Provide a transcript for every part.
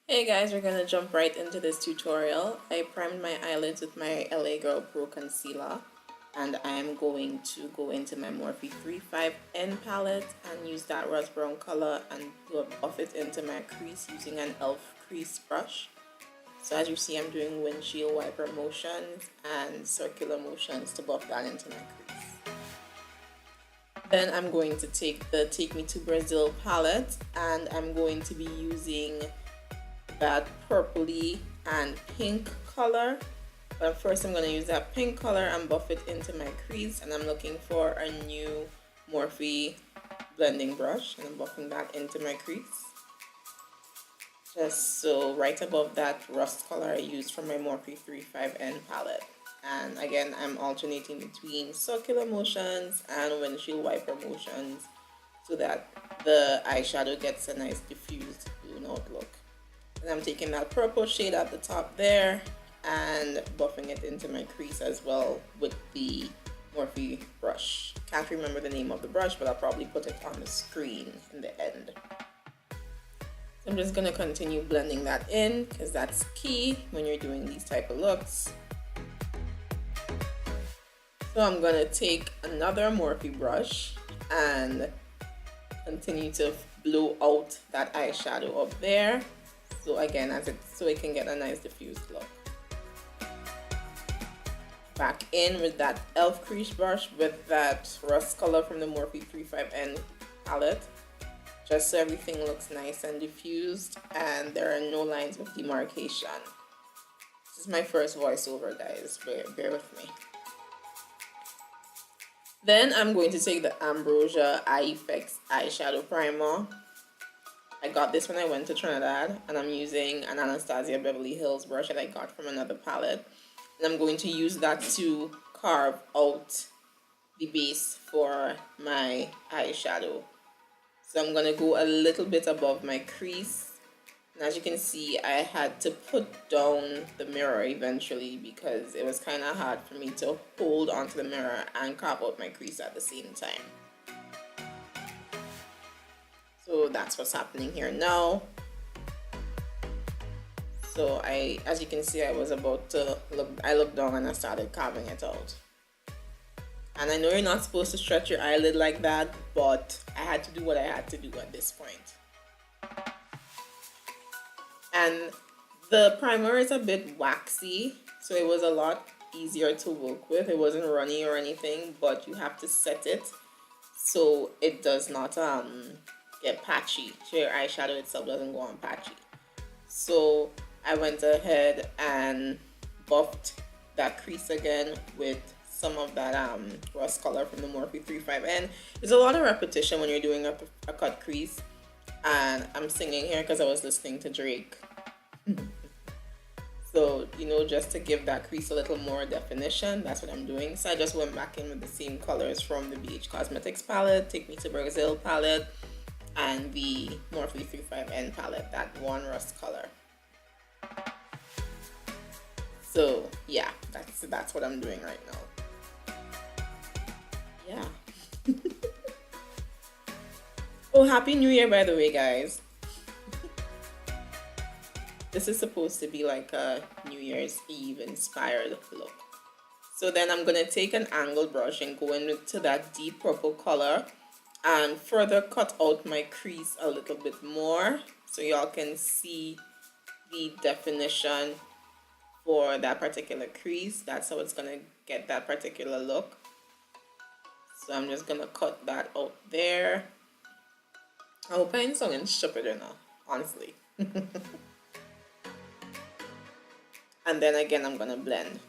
Hey guys, we're gonna jump right into this tutorial. I primed my eyelids with my LA Girl Pro Concealer, and I am going to go into my Morphe 35N palette and use that rose brown color and buff it into my crease using an e.l.f. crease brush. So as you see, I'm doing windshield wiper motions and circular motions to buff that into my crease. Then I'm going to take the Take Me to Brazil palette, and I'm going to be using that purpley and pink color. But first I'm going to use that pink color and buff it into my crease, and I'm looking for a new Morphe blending brush, and I'm buffing that into my crease. Just so right above that rust color I used from my Morphe 35N palette. And again, I'm alternating between circular motions and windshield wiper motions so that the eyeshadow gets a nice diffused blue note look. And I'm taking that purple shade at the top there and buffing it into my crease as well with the Morphe brush. Can't remember the name of the brush, but I'll probably put it on the screen in the end. So I'm just going to continue blending that in because that's key when you're doing these type of looks. So I'm going to take another Morphe brush and continue to blow out that eyeshadow up there. So again, so it can get a nice diffused look. Back in with that e.l.f. crease brush with that rust color from the Morphe 35N palette, just so everything looks nice and diffused and there are no lines of demarcation. This is my first voiceover, guys. Bear with me. Then I'm going to take the Ambrosia Eye Effects eyeshadow primer. I got this when I went to Trinidad, and I'm using an Anastasia Beverly Hills brush that I got from another palette. And I'm going to use that to carve out the base for my eyeshadow. So I'm going to go a little bit above my crease. And as you can see, I had to put down the mirror eventually because it was kind of hard for me to hold onto the mirror and carve out my crease at the same time. So that's what's happening here now. So as you can see, I was about to I looked down and I started carving it out. And I know you're not supposed to stretch your eyelid like that, but I had to do what I had to do at this point. And the primer is a bit waxy, so it was a lot easier to work with. It wasn't runny or anything, but you have to set it so it does not get patchy, so your eyeshadow itself doesn't go on patchy. So I went ahead and buffed that crease again with some of that rust color from the Morphe 35N. There's a lot of repetition when you're doing a cut crease, and I'm singing here because I was listening to Drake. So, you know, just to give that crease a little more definition, that's what I'm doing. So I just went back in with the same colors from the BH Cosmetics palette, Take Me to Brazil palette, and the Morphe 35N palette, that one rust color. So yeah, that's what I'm doing right now. Yeah. Oh, Happy New Year, by the way, guys. This is supposed to be like a New Year's Eve inspired look. So then I'm going to take an angled brush and go into that deep purple color and further cut out my crease a little bit more so y'all can see the definition for that particular crease. That's how it's going to get that particular look. So I'm just going to cut that out there. I hope I ain't sounding stupid enough, honestly. And then again, I'm going to blend.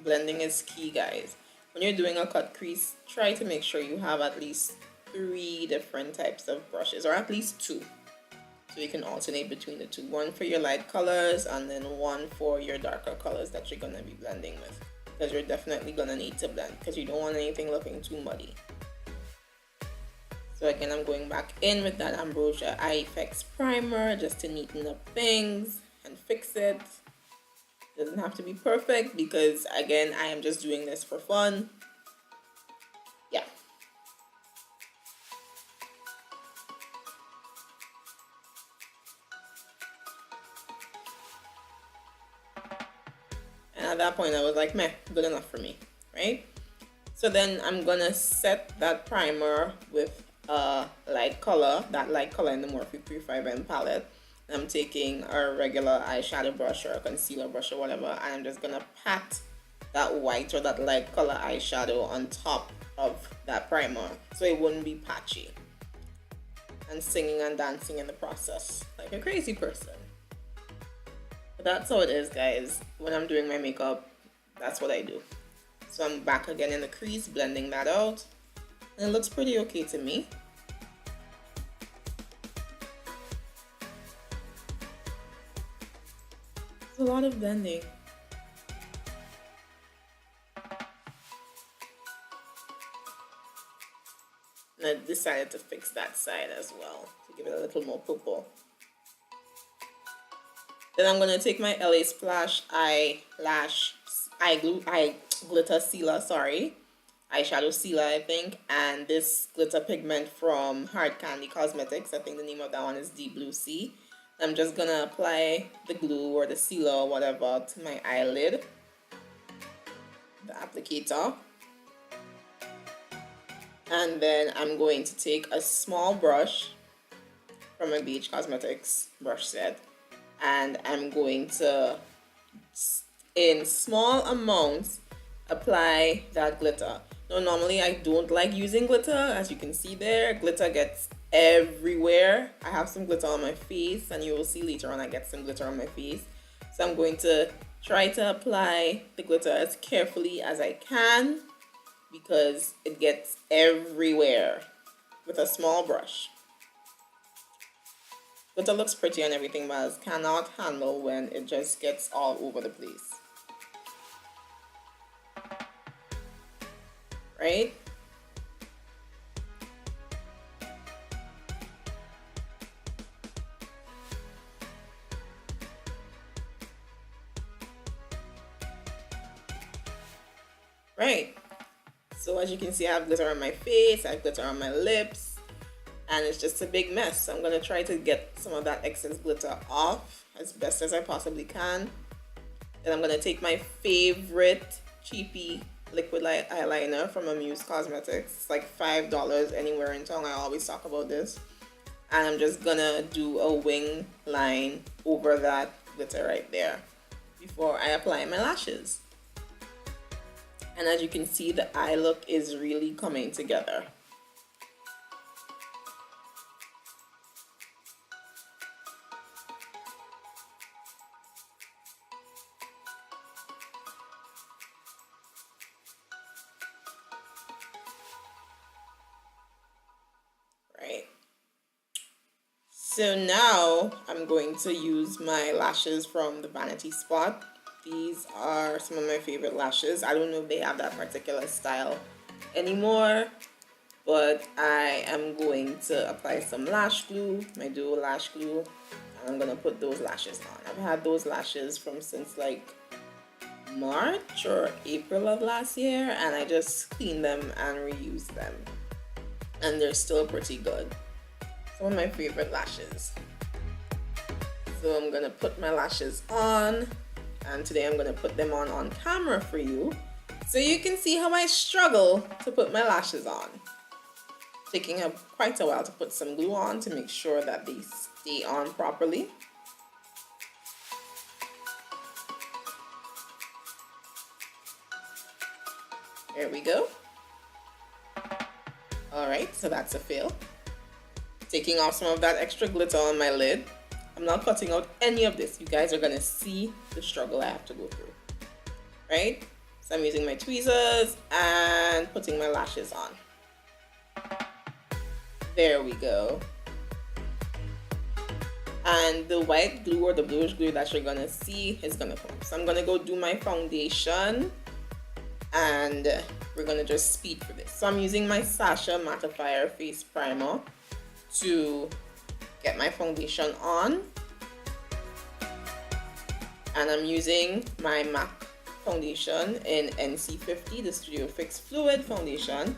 Blending is key, guys. When you're doing a cut crease, try to make sure you have at least 3 different types of brushes, or at least 2. So you can alternate between the 2. One for your light colors and then one for your darker colors that you're going to be blending with. Because you're definitely going to need to blend because you don't want anything looking too muddy. So again, I'm going back in with that Ambrosia Eye Effects primer just to neaten up things and fix it. Doesn't have to be perfect because again, I am just doing this for fun. Yeah. And at that point I was like, meh, good enough for me, right? So then I'm gonna set that primer with a light color, that light color in the Morphe 35N palette. I'm taking a regular eyeshadow brush or a concealer brush or whatever, and I'm just gonna pat that white or that light color eyeshadow on top of that primer so it wouldn't be patchy. And singing and dancing in the process like a crazy person. But that's how it is, guys. When I'm doing my makeup, that's what I do. So I'm back again in the crease, blending that out. And it looks pretty okay to me. It's a lot of blending. And I decided to fix that side as well to give it a little more purple. Then I'm gonna take my LA Splash glitter sealer, eyeshadow sealer, I think, and this glitter pigment from Hard Candy Cosmetics. I think the name of that one is Deep Blue Sea. I'm just gonna apply the glue or the sealer or whatever to my eyelid, the applicator. And then I'm going to take a small brush from my BH Cosmetics brush set, and I'm going to, in small amounts, apply that glitter. Now, normally I don't like using glitter. As you can see there, glitter gets everywhere. I have some glitter on my face, and you will see later on I get some glitter on my face. So I'm going to try to apply the glitter as carefully as I can because it gets everywhere with a small brush. Glitter looks pretty and everything, but I cannot handle when it just gets all over the place. Right? Right. So as you can see, I have glitter on my face, I have glitter on my lips, and it's just a big mess. So I'm going to try to get some of that excess glitter off as best as I possibly can. Then I'm going to take my favorite cheapy liquid eyeliner from Amuse Cosmetics. It's like $5 anywhere in town. I always talk about this. And I'm just going to do a wing line over that glitter right there before I apply my lashes. And as you can see, the eye look is really coming together. Right. So now I'm going to use my lashes from the Vanity Spot. These are some of my favorite lashes. I don't know if they have that particular style anymore, but I am going to apply some lash glue, my dual lash glue, and I'm gonna put those lashes on. I've had those lashes from since like March or April of last year, and I just cleaned them and reused them, and they're still pretty good. Some of my favorite lashes. So I'm gonna put my lashes on. And today I'm going to put them on camera for you so you can see how I struggle to put my lashes on. Taking quite a while to put some glue on to make sure that they stay on properly. There we go. Alright, so that's a fail. Taking off some of that extra glitter on my lid. I'm not cutting out any of this. You guys are going to see the struggle I have to go through. Right? So I'm using my tweezers and putting my lashes on. There we go. And the white glue or the bluish glue that you're going to see is going to come. So I'm going to go do my foundation. And we're going to just speed through this. So I'm using my Sasha Mattifier Face Primer to get my foundation on, and I'm using my MAC foundation in NC50, the Studio Fix Fluid Foundation,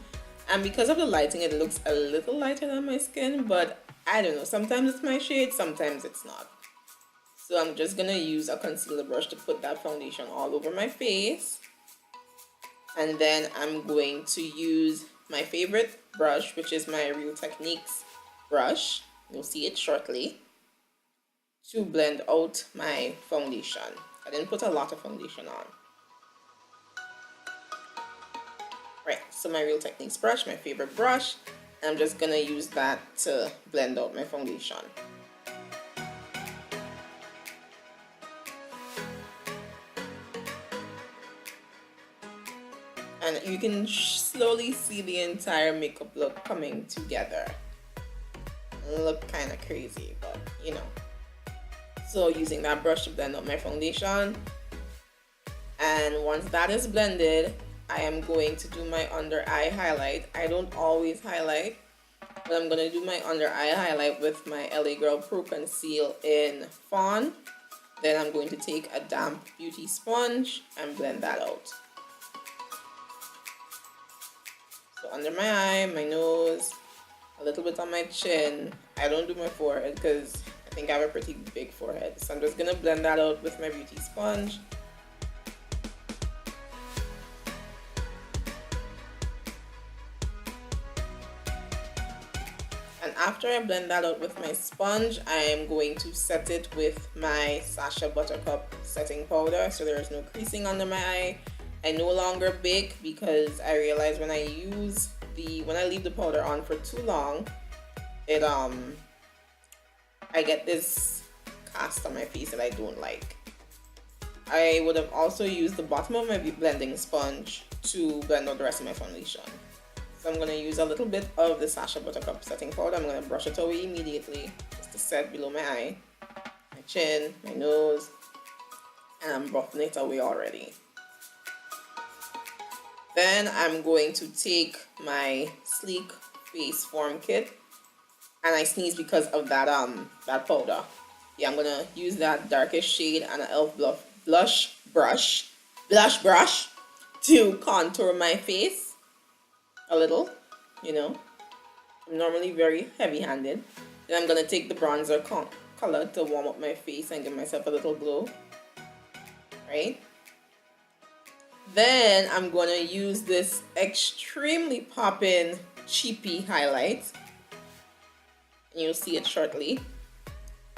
and because of the lighting it looks a little lighter than my skin, but I don't know, sometimes it's my shade, sometimes it's not. So I'm just gonna use a concealer brush to put that foundation all over my face. And then I'm going to use my favorite brush, which is my Real Techniques brush. You'll see it shortly, to blend out my foundation. I didn't put a lot of foundation on. Right, so my Real Techniques brush, my favorite brush, and I'm just gonna use that to blend out my foundation. And you can slowly see the entire makeup look coming together. Look kind of crazy, but you know. So using that brush to blend out my foundation. And once that is blended, I am going to do my under eye highlight. I don't always highlight, but I'm going to do my under eye highlight with my LA Girl Pro Conceal in Fawn. Then I'm going to take a damp beauty sponge and blend that out. So under my eye, my nose, a little bit on my chin. I don't do my forehead because I think I have a pretty big forehead. So I'm just going to blend that out with my beauty sponge. And after I blend that out with my sponge, I am going to set it with my Sacha Buttercup setting powder so there is no creasing under my eye. I no longer bake because I realize when I leave the powder on for too long, I get this cast on my face that I don't like. I would have also used the bottom of my blending sponge to blend out the rest of my foundation. So I'm going to use a little bit of the Sacha Buttercup setting powder. I'm going to brush it away immediately just to set below my eye, my chin, my nose, and I'm buffing it away already. Then I'm going to take my Sleek Face Form Kit, and I sneeze because of that powder. Yeah, I'm gonna use that darkest shade and an e.l.f. blush brush to contour my face a little. You know, I'm normally very heavy-handed. Then I'm gonna take the bronzer color to warm up my face and give myself a little glow. Right? Then I'm going to use this extremely poppin' cheapy highlight. And you'll see it shortly.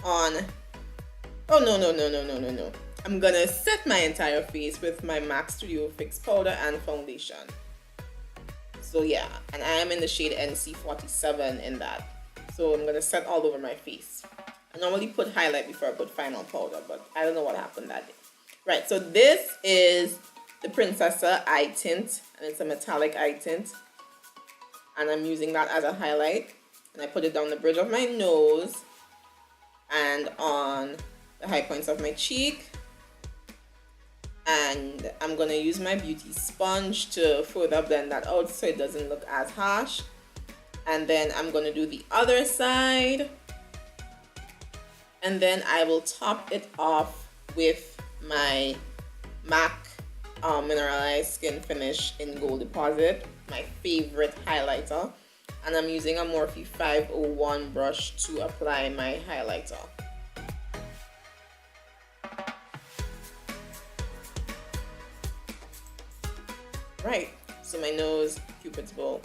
Oh no. I'm going to set my entire face with my MAC Studio Fix powder and foundation. So yeah, and I am in the shade NC47 in that. So I'm going to set all over my face. I normally put highlight before I put final powder, but I don't know what happened that day. Right, so this is the Princessa eye tint, and it's a metallic eye tint, and I'm using that as a highlight, and I put it down the bridge of my nose and on the high points of my cheek, and I'm going to use my beauty sponge to further blend that out so it doesn't look as harsh. And then I'm going to do the other side, and then I will top it off with my MAC Mineralized Skin Finish in Gold Deposit, my favorite highlighter, and I'm using a Morphe 501 brush to apply my highlighter. Right, so my nose, Cupid's bow.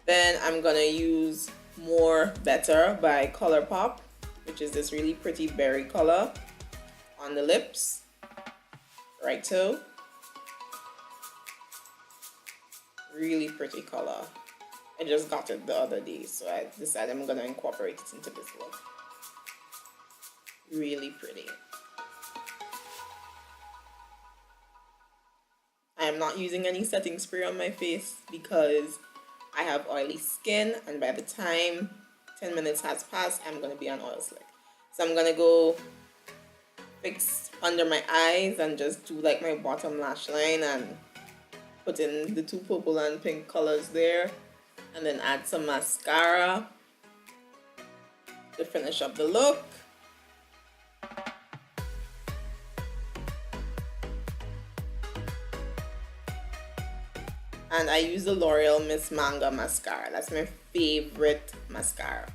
Then I'm gonna use More Better by ColourPop, which is this really pretty berry color, on the lips, right toe. Really pretty color. I just got it the other day, so I decided I'm gonna incorporate it into this look. Really pretty. I am not using any setting spray on my face because I have oily skin, and by the time 10 minutes has passed, I'm gonna be on oil slick. So I'm gonna go fix under my eyes and just do like my bottom lash line and put in the two purple and pink colors there, and then add some mascara to finish up the look. And I use the L'Oreal Miss Manga mascara. That's my favorite mascara.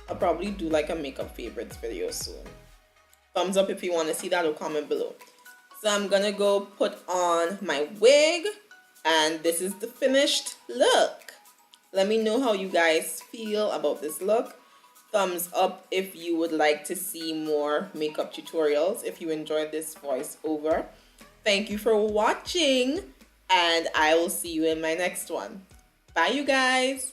I'll probably do like a makeup favorites video soon. thumbs up if you want to see that, or comment below. So I'm gonna go put on my wig, and this is the finished look. Let me know how you guys feel about this look. Thumbs up if you would like to see more makeup tutorials, if you enjoyed this voiceover. Thank you for watching, and I will see you in my next one. Bye, you guys.